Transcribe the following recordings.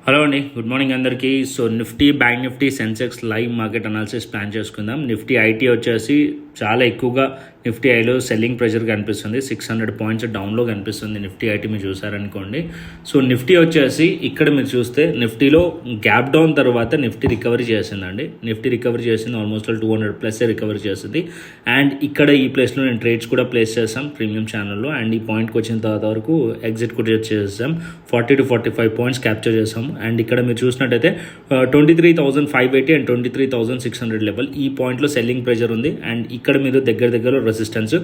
Hello అండి, good morning అందరికీ. So Nifty, bank Nifty, Sensex live market analysis plan చేసుకుందాం. Nifty IT వచ్చేసి చాలా ఎక్కువగా నిఫ్టీ ఐలో సెల్లింగ్ ప్రెషర్ కనిపిస్తుంది. 600 పాయింట్స్ డౌన్లో కనిపిస్తుంది నిఫ్టీ ఐటీ మీరు చూసారనుకోండి. సో నిఫ్టీ వచ్చేసి ఇక్కడ మీరు చూస్తే నిఫ్టీలో గ్యాప్ డౌన్ తర్వాత నిఫ్టీ రికవరీ చేసిందండి. నిఫ్టీ రికవరీ చేసింది, ఆల్మోస్ట్ 200+ రికవరీ చేసింది. అండ్ ఇక్కడ ఈ ప్లేస్లో నేను ట్రేడ్స్ కూడా ప్లేస్ చేస్తాం ప్రీమియం ఛానల్లో. అండ్ ఈ పాయింట్కి వచ్చిన తర్వాత వరకు ఎగ్జిట్ కూడా చేసాం. 40 to 45 పాయింట్స్ క్యాప్చర్ చేసాం. అండ్ ఇక్కడ మీరు చూసినట్టయితే 23,580 అండ్ 23,600 లెవెల్ ఈ పాయింట్లో సెల్లింగ్ ప్రెషర్ ఉంది. అండ్ ఇక్కడ మీరు దగ్గర రెసిస్టెన్స్,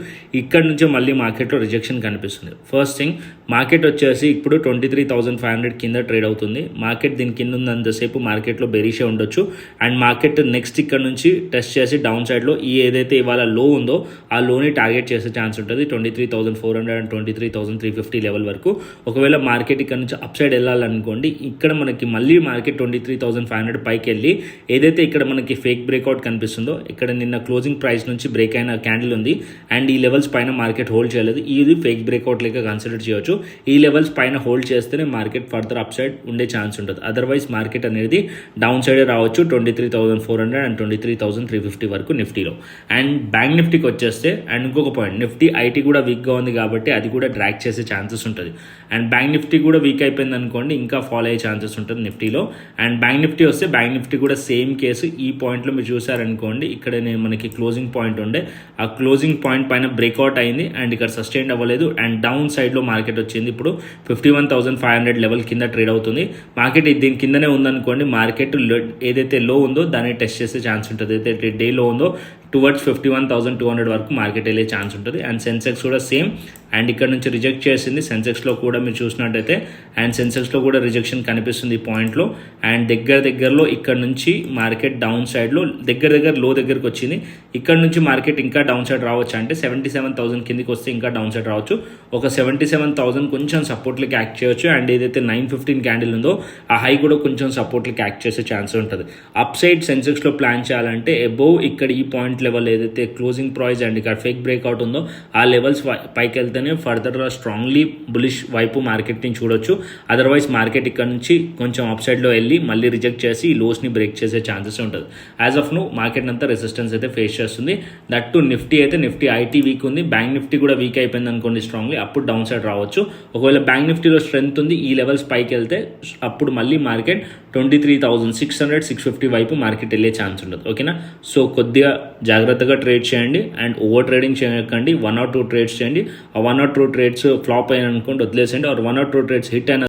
ఇక్కడ నుంచి మళ్ళీ మార్కెట్లో రిజెక్షన్ కనిపిస్తుంది. ఫస్ట్ థింగ్, మార్కెట్ వచ్చేసి ఇప్పుడు 23,500 కింద ట్రేడ్ అవుతుంది. మార్కెట్ దీని కింద ఉన్నంతసేపు మార్కెట్లో బెరీషే ఉండొచ్చు. అండ్ మార్కెట్ నెక్స్ట్ ఇక్కడ నుంచి టెస్ట్ చేసి డౌన్ సైడ్లో ఈ ఏదైతే ఇవాళ లో ఉందో ఆ లోని టార్గెట్ చేసే ఛాన్స్ ఉంటుంది 23,400 అండ్ 23,350 లెవెల్ వరకు. ఒకవేళ మార్కెట్ ఇక్కడ నుంచి అప్ సైడ్ వెళ్ళాలనుకోండి, ఇక్కడ మనకి మళ్ళీ మార్కెట్ 23,500 పైకి వెళ్ళి ఏదైతే ఇక్కడ మనకి ఫేక్ బ్రేక్అవుట్ కనిపిస్తుందో, ఇక్కడ నిన్న క్లోజింగ్ ప్రైస్ నుంచి బ్రేక్ అయిన క్యాండిల్ ఉంది. అండ్ ఈ లెవెల్స్ పైన మార్కెట్ హోల్డ్ చేయలేదు. ఇది ఫేక్ బ్రేక్అవుట్ లెక్క కన్సిడర్ చేయొచ్చు. ఈ లెవెల్స్ పైన హోల్డ్ చేస్తేనే మార్కెట్ ఫర్దర్ అప్ సైడ్ ఉండే ఛాన్స్ ఉంటుంది. అదర్వైజ్ మార్కెట్ అనేది డౌన్ సైడ్ రావచ్చు 23,400 అండ్ 23,350 వరకు నిఫ్టీలో. అండ్ బ్యాంక్ నిఫ్టీకి వచ్చేస్తే, అండ్ ఇంకొక పాయింట్, నిఫ్టీ ఐటీ కూడా వీక్గా ఉంది కాబట్టి అది కూడా డ్రాక్ చేసే ఛాన్సెస్ ఉంటుంది. అండ్ బ్యాంక్ నిఫ్టీ కూడా వీక్ అయిపోయింది అనుకోండి, ఇంకా ఫాలో అయ్యే ఛాన్సెస్ ఉంటుంది నిఫ్టీలో. అండ్ బ్యాంక్ నిఫ్టీ వస్తే బ్యాంక్ నిఫ్టీ కూడా సేమ్ కేసు. ఈ పాయింట్లో మీరు చూసారనుకోండి, ఇక్కడ మనకి క్లోజింగ్ పాయింట్ ఉండే, ఆ క్లోజింగ్ పాయింట్ పైన బ్రేక్అవుట్ అయింది అండ్ ఇక్కడ సస్టైన్ అవ్వలేదు. అండ్ డౌన్ సైడ్లో మార్కెట్ వచ్చింది. ఇప్పుడు 51,500 లెవెల్ కింద ట్రేడ్ అవుతుంది. మార్కెట్ దీని కిందనే ఉందనుకోండి, మార్కెట్ ఏదైతే లో ఉందో దాన్ని టెస్ట్ చేసే ఛాన్స్ ఉంటుంది. ఏదైతే డే లో ఉందో టువర్డ్స్ 51,200 వరకు మార్కెట్ వెళ్ళే ఛాన్స్ ఉంటుంది. అండ్ సెన్సెక్స్ కూడా సేమ్. అండ్ ఇక్కడ నుంచి రిజెక్ట్ చేసింది. సెన్సెక్స్లో కూడా మీరు చూసినట్టయితే, అండ్ సెన్సెక్స్లో కూడా రిజెక్షన్ కనిపిస్తుంది ఈ పాయింట్లో. అండ్ దగ్గరలో ఇక్కడ నుంచి మార్కెట్ డౌన్ సైడ్లో దగ్గర లో దగ్గరకు వచ్చింది. ఇక్కడ నుంచి మార్కెట్ ఇంకా డౌన్ సైడ్ రావచ్చు. అంటే 77,000 కిందికి వస్తే ఇంకా డౌన్ సైడ్ రావచ్చు. ఒక 77,000 కొంచెం సపోర్ట్లకి యాక్ట్ చేయొచ్చు. అండ్ ఏదైతే 915 క్యాండిల్ ఉందో ఆ హై కూడా కొంచెం సపోర్ట్లకి యాక్ట్ చేసే ఛాన్స్ ఉంటుంది. అప్ సైడ్ సెన్సెక్స్లో ప్లాన్ చేయాలంటే అబోవ్ ఇక్కడ ఈ పాయింట్ లెవెల్ ఏదైతే క్లోజింగ్ ప్రైస్ అండ్ ఇక్కడ ఫేక్ బ్రేక్అవుట్ ఉందో ఆ లెవెల్స్ పైకి వెళ్తేనే ఫర్దర్ స్ట్రాంగ్లీ బులిష్ వైపు మార్కెట్ని చూడొచ్చు. అదర్వైజ్ మార్కెట్ ఇక్కడ నుంచి కొంచెం అప్ సైడ్లో వెళ్ళి మళ్ళీ రిజెక్ట్ చేసి ఈ లోస్ని బ్రేక్ చేసే ఛాన్సెస్ ఉంటుంది. యాజ్ ఆఫ్ నో మార్కెట్ అంతా రెసిస్టెన్స్ అయితే ఫేస్ చేస్తుంది. దట్ టు నిఫ్టీ అయితే నిఫ్టీ ఐటీ వీక్ ఉంది. బ్యాంక్ నిఫ్టీ కూడా వీక్ అయిపోయింది అనుకోండి స్ట్రాంగ్లీ, అప్పుడు డౌన్ సైడ్ రావచ్చు. ఒకవేళ బ్యాంక్ నిఫ్టీలో స్ట్రెంత్ ఉంది, ఈ లెవెల్స్ పైకి వెళ్తే అప్పుడు మళ్ళీ మార్కెట్ 23,600, 650 వైపు మార్కెట్ వెళ్ళే ఛాన్స్ ఉంటుంది. ఓకేనా? సో కొద్దిగా జాగ్రత్తగా ట్రేడ్ చేయండి. అండ్ ఓవర్ ట్రేడింగ్ చేయకండి. 1 or 2 ట్రేడ్స్ చేయండి. ఆ 1 or 2 ట్రేడ్స్ ఫ్లాప్ అయిన అనుకోండి వదిలేసండి. ఆర్ 1 or 2 ట్రేడ్స్ హిట్ అయిన